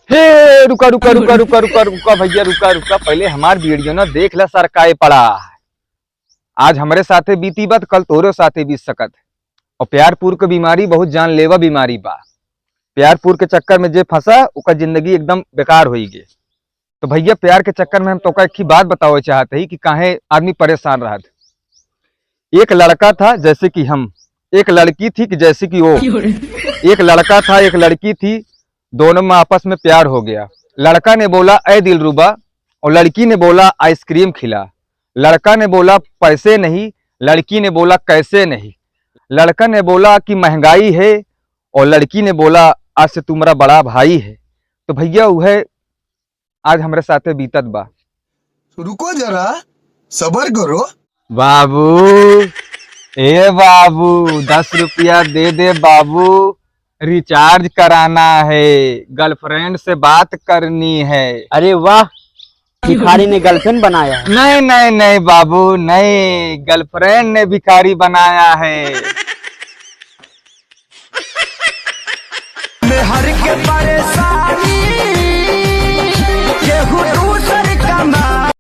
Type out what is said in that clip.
हे रुका रुका रुका रुका रुका रुका भैया रुका रुका, पहले हमार वीडियो ना देख ला सरकाए पड़ा। आज हमरे साथे बीती बात कल तोरे साथे बीत सकत। और प्यारपुर के बीमारी बहुत जानलेवा बीमारी बा। प्यारपुर के चक्कर में जे फंसा उसका जिंदगी एकदम बेकार हुई गे। तो भैया प्यार के चक्कर में हम तो एक ही बात बतावे चाहते ही कि काहे आदमी परेशान रहा। एक लड़का था जैसे कि हम, एक लड़की थी कि जैसे कि वो। एक लड़का था एक लड़की थी, दोनों में आपस में प्यार हो गया। लड़का ने बोला ऐ दिलरुबा, और लड़की ने बोला आइसक्रीम खिला। लड़का ने बोला पैसे नहीं, लड़की ने बोला कैसे नहीं। लड़का ने बोला कि महंगाई है, और लड़की ने बोला आज से तू मेरा बड़ा भाई है। तो भैया वह आज हमारे साथे बीतत बा। रुको जरा, सबर करो बाबू, ए बाबू 10 रुपया दे दे बाबू, रिचार्ज कराना है, गर्लफ्रेंड से बात करनी है। अरे वाह, भिखारी ने गर्लफ्रेंड बनाया है। नहीं नहीं नहीं बाबू नहीं, गर्लफ्रेंड ने भिखारी बनाया है। हर के परेशान